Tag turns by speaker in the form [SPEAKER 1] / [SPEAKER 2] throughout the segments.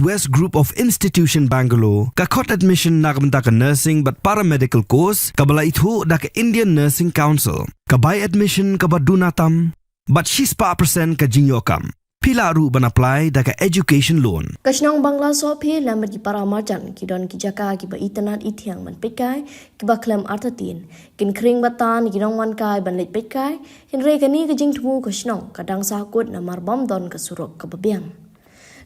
[SPEAKER 1] West Group of Institution Bangalore ka khot admission nagamta ka nursing but paramedical course kabala ithu da ka Indian Nursing Council ka buy admission ka badunatam but 6% ka jinyokam pila ru ban apply da ka education loan
[SPEAKER 2] kasnong bangla so phe lamad ki paramajan ki don ki jaka ki ba itanat ithiang man pekai ki ba klem artatin kin kring batan ki nong wan kai ban lek pekai hin re ka ni ka jing thu kasnong kadang sa kut na marbam don ka surok ka babiang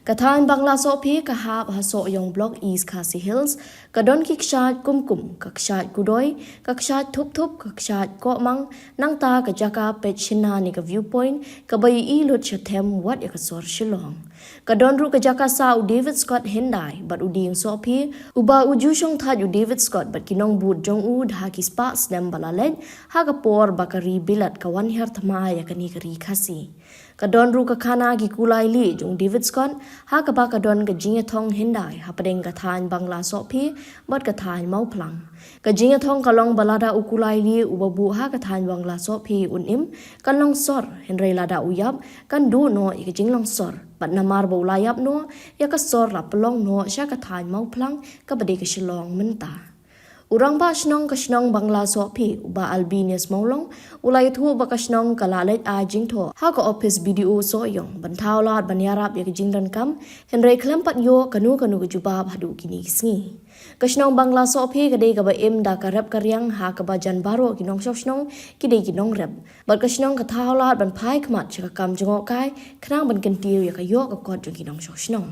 [SPEAKER 2] Kathan Bangla so phe ka hab ha so yong block East Khasi Hills ka don ki kshat kumkum ka kshat kudoi ka kshat thup ka kshat ko mang nang ta ka jaka pe china ni ka viewpoint ka bai I lut chathem wat ya ka sor shilong ka don ru ka jaka sa u David Scott Hendai but u ding so phe uba u ju shong tha u David Scott but kinong bud jong u dha ki spa slam balalet ha ka por bakari bilat ka wan her thma ya ka ni ka ri khasi Kadon ru ka khana ki kulai li jong David Scott ha ka ba kadon ka jinga thong hindai ha padeng ka than bangla so phi bat ka than mau plang ka jinga thong ka long balada ukulai li ubabu ha ka than bangla so phi unim kan long sor henrei lada uyap kan du no I ka jing long sor bat namar bo layap no ya ka sor la plong no sha ka than mau plang ka bade ka shilong menta Urang ba snong ka snong bangla so phi uba Albinius maulong ulai thu ba ka snong kala let a jing tho ha ka office video so yong ban thau lat ban yarap ya ka jing dan kam henrei khlem pat yo kanu ka juba hadu kini sngi ka snong bangla so phi ka de ka ba em da ka rap ka riang ha ka ba jan baro ki nong snong ki de ki nong rap ba ka snong ka thau lat ban phai khmat cha ka kam jong kai khnang ban kan tiu ya ka yo ka kot jong ki nong snong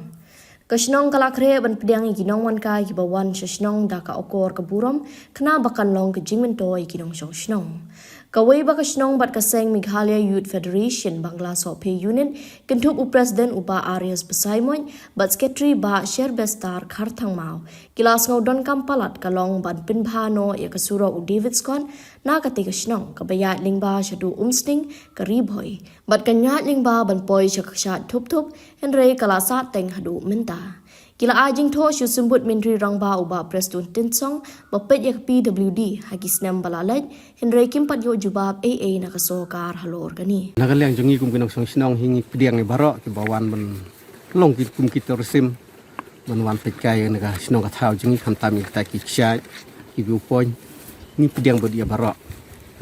[SPEAKER 2] Kasnong kalakre ban pediang ikinong wan kai ki bawan shnong da ka okor ka burom kna bakan long ka jingmento ikinong shnong Kawai ba kasnong bat kaseng Meghalaya Youth Federation Bangla so phe unit kintup u president uba Arias Basaimoy bat secretary ba Sherbestar Kharthang mau kilas ngau don kampalat kalong ban pinbhano ya kasuro u David Scott na ka te kasnong ka bayat lingba shadu umsting ka ribhoy bat kanyat lingba ban poi shakashat thup henrei kalasat teng hadu menta Kila ajing tho shu sumbut menteri rangba uba Preston Tinsong bapet yak PWD hagis nam balalet henrei kimpat yo jubab AA nakasokar halor kani
[SPEAKER 3] Nagaliang jongi kum kinong snong hingi pediang ni barok ki bawan ban long ki kum ki tourism man wan pekai naga snong ka thau jongi kham tam ta ki chai ki viewpoint ni pediang bod ya barok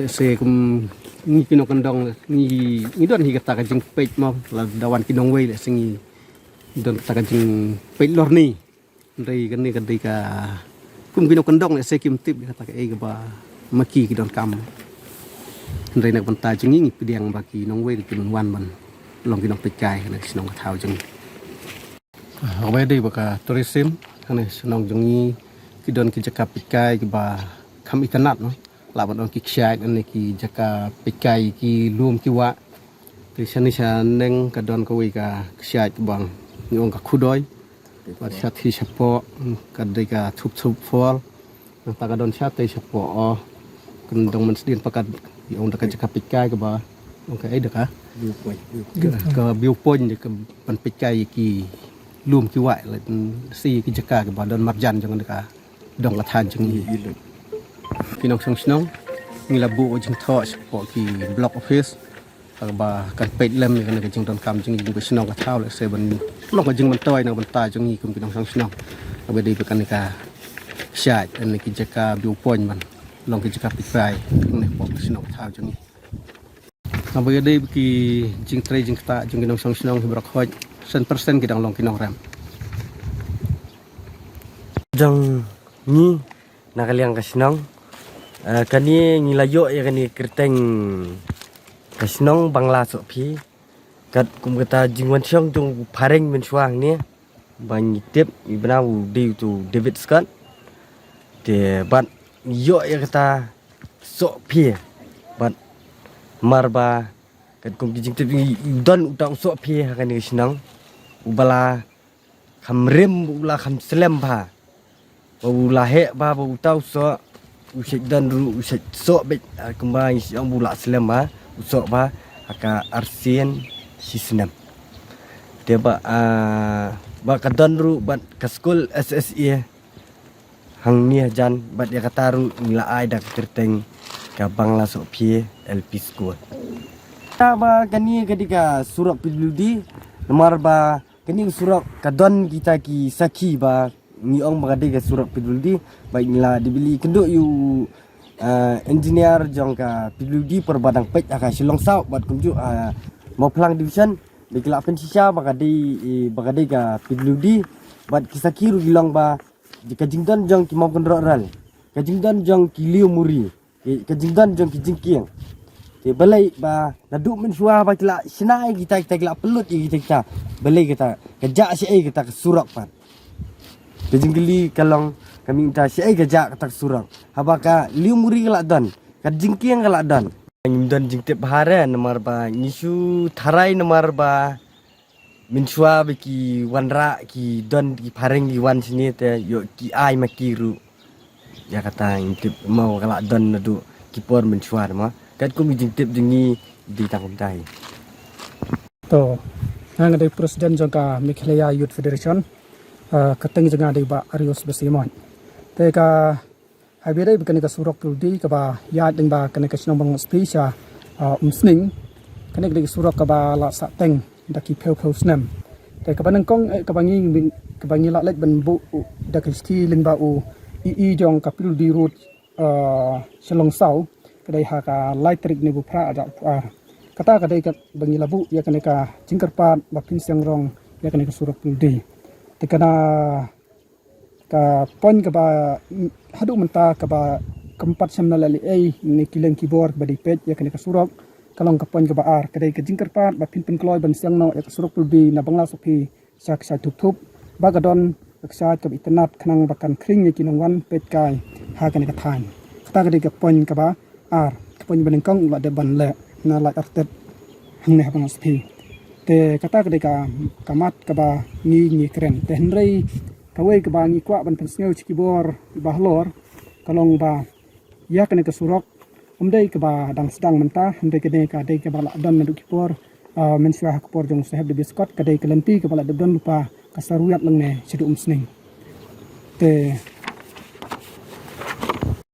[SPEAKER 3] se kum ni kinong kandong ni don hi kata ka jing pej mo la dawan kinong wei le singi don ta ka jing pej lor ni ndai kan ni ka dei ka kum kinong kandong le se kim tip kata ka e ka ba maki ki don kam Ndai nak banta jengi ngi pediang baki nong we kin wan man long ki nong pekai kana snong thau jeng awe dei baka tourism kana snong jengi ki don ki jaka pekai ki ba kham itanat no la ban on ki khyai ani ki jaka pekai ki lum ki wa ti sani sa neng ka don ko we ka khyai ki bang ni ong ka khudoi ba sat hi chapo ka dei ka thup fol ta ka don chat te chapo kan dong man sedin pakat ông đã cái pít cay cái bà ông cái ấy được hả cái viewpoint thì cái phần pít cay kỳ lùm kỳ ngoại là si cái chaka cái bà đơn mặt dàn cho người cả đồng là than cho người khi nông sông sông như là bộ chứng thọ của kỳ block office cái bà cái pít lem cái này cái chứng đơn cam cho người cái sông cái thao lại sẽ bên lúc mà chứng bên tôi nào bên tai cho người cùng cái nông sông sông ở bên đây cái này cả sải anh này cái chaka viewpoint mình long ki jaka pikai ne pop snong thau jung na ba de ki jing tre jing ta jung kinong song snong hi brak hoj 100% ki dang long kinong ram
[SPEAKER 4] jang ni nakaliang kasnong kani ngilayo ya kani kerteng kasnong bangla so phi kat kum kata jingwan syong tung pareng men suang ni ban tip ibna u di tu David Scott de ban yo ya kata so phi bat marba kat kum jing tip don utang so phi kan ni snang ubala khamrem ula kham slem ba ula he ba utau so usik dan ru usik so be kembang yang bula slem ba usok ba aka arsian sisnam dia ba kadan ru bat ka school SSE hang ni jan bat ya kataru nila ai dak terteng ka bangla so phi LP school ta ba kani ketika surat PWD nomor ba kini surat kadon kita ki saki ba ni ong bagade ke surat PWD baiklah dibeli kenduk you engineer jong ka PWD perbadang pej aka Shillong South bat kunju mau pelang division dikela pensisha bagade ka PWD bat kisaki ru gilong ba jika jingdan jong ki mau kendro ral ka jingdan jong ki liu muri ka jingdan jong ki jingkiang ke balai ba naduk men suah ba kila sinai kita kila pelut kita balai kita kejak si ai kita surak pan kejinggeli kalong kami minta si ai kejak kata surak habaka liu muri kala dan ka jingkiang kala dan dan jingtip bahare nomor ba ngisu tharai nomor ba min suah beki wanra ki don ki pareng ki wan sini te yo ki ai makiru ya kata ngintip mau kala dan nadu kipor min suah ma kat ko mi jingtip jengi di tangkum tai
[SPEAKER 5] to nang ada presiden jangka Meghalaya Youth Federation kateng janga de ba Arius Basimon te ka habire bukan ka surok di ka ba ya ding ba kan ka sinong bang specia umsning kan ka surok ka ba la sa teng da ki pel snam te ka banang kong ka bangi la lek ban bu da ka sti ling ba u i jong ka pil di root Shillong South kadai haka lightrik ni bu pra ada kata kadai ka bangi labu ya kan ka jingkarpat ba pin siang rong ya kan ka surok di te kana ka pon ka ba hadu menta ka ba keempat semna lali ni kileng kibor ba di pet ya kan ka surok kalong ka pon ka ba ar kadai ka jingkarpat ba pin kloy ban siang no ya ka surok di na bangla sopi sak sa tup ba gadon ka ka internet kanang bakan kring ni kinongwan pet kai ha kan ka than kata kadai ka pon ka ba ar kapon baneng kong la de ban le na la artet hang ne habang spi te kata ka kamat ka ba ni kren te henrei ka we ka ba ni kwa ban pensneu chikibor ba hlor kalong ba ya ka ne ka surok umdei ka ba dang sedang menta umdei ka de ka ba la don na dukipor menswa ha kupor jong sahab de biskot ka de ka lempi ka ba la de don lupa ka saruyat lang ne sidu umsning te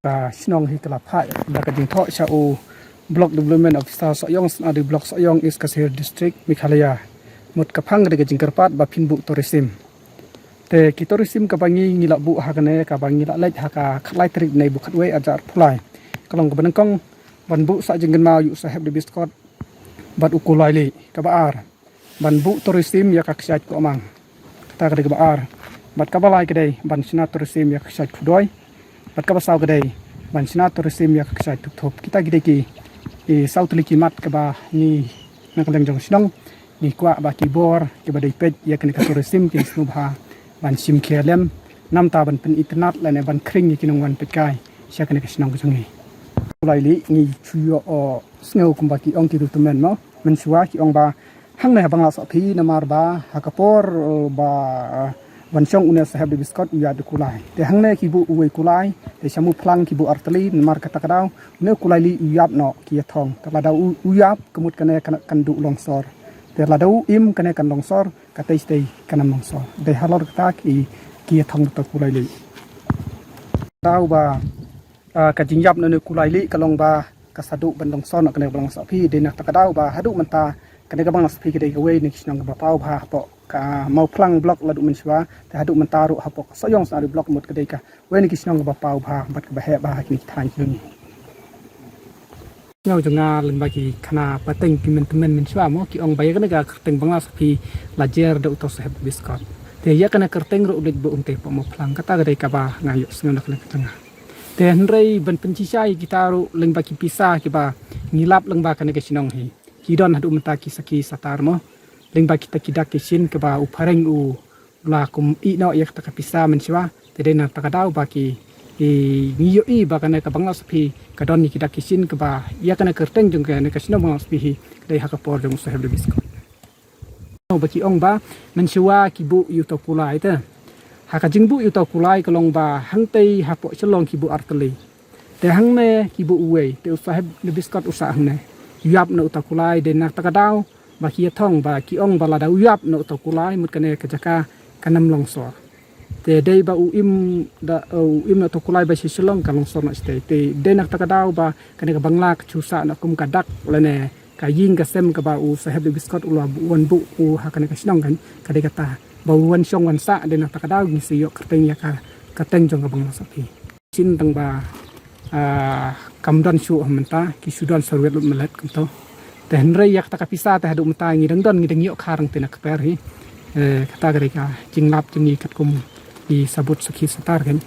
[SPEAKER 5] ka sinong hi kala phai da ka jing tho cha o block development officer Soyong adu block Soyong is Kasihar district Meghalaya mut ka phang de ka jing karpat ba phinbu tourism te ki tourism ka bangi ngila bu ha ka ne ka bangi la lek ha ka khlai trik nei bu khatwe ajar phulai kalong ka banang ban bu sa jing mau yu sahab de biskot bat ukulai li ka ba ar ban bu tourism ya ka ksat ko amang kata ka de ba ar bat ka balai ka dei ban sina tourism ya ka ksat khudoi bat ka basaw kadai ban sina tourism ya ka tuk thop kita gide ki south liki mat ka ba ni nakaleng jong sinong ni kwa ba ki bor ki ba dei pet ya ka tourism ki snubha ban sim khelem nam ta ban pen internet la ne ban kring ni kinong wan pet kai sia ka sinong jongi lai li ni chuyo o sneu kum ba ki ong ti tu men mo men suwa ki ong ba hang ne bangla so phi na mar ba hakapor ba ban chong unia sahab de biskot ya de kulai te hangne ki bu uwe kulai te samu plang ki bu artli mar kata kadau ne kulai li uyap no ki thong kala dau uyap kemut kane kan du longsor te la dau im kane kan longsor kata stay kan longsor de halor kata ki thong to kulai li dau ba ka jingyap no ne kulai li kalong ba kasadu ban longsor no kane longsor phi de nak kadau ba hadu manta kane ka bang spi ke de we ni snong ba pau ba po ka mau plang blok la du menswa te hadu mentaru hapok Soyong sa blok mut kedai ka wen ki snong ba pau ba bat ka ba he ba ki than chung nyau jonga len ba ki khana pateng ki men menswa mo ki ong ba ya ka teng bangla sapi lajer de utos heb biskot te ya kana kerteng ro ulik bu unte pa mo plang kata kedai ka ba ngayo snong nak lek tengah te henrei ban pencisai kita ro len ba ki pisa ki ba ngilap leng ba kana ke sinong hi ki don hadu menta ki saki satar mo ling ba kita kidak kisin ke ba upareng u la kum i no yak ta kapisa menswa te de na ta kadau ba ki ngiyo i ba kana ka bangla sapi ka don ni kidak kisin ke ba ya kana kerteng jong ka ne ka sino bangla sapi hi dei ha ka por jong sahab de biskot no ba ki ong ba menswa ki bu yu to pulai ta ha ka jing bu yu to pulai ka long ba hang tei ha po chlong ki bu artli te hang ne ki bu uwe te sahab de biskot usah ne yap no ta pulai de na ta kadau ba ki thong ba ki ong ba la da uyap no to kulai mut kane ka jaka kanam longsor te dei ba u im no to kulai ba si silong ka longsor no stay te de nak ta ka daw ba kane ka bangla ka chusa na kum ka dak la ne ka ying ka sem ka ba u sahab de biskot u la bu wan bu u ha kan ka snong kan ka de kata ba wan song wan sa de na ta ka daw ni si yo kerteng ya ka teng jong ka bang sa pi sin tang ba kam dan shu hamanta ki sudan sarwet lut melet kam to te henre yak ta ka pisa ta hadu mata ngi dang don ngi dang yo kharang te na ka per hi kata ka jing lap jing ni kat kum i sabut sakhi satar kan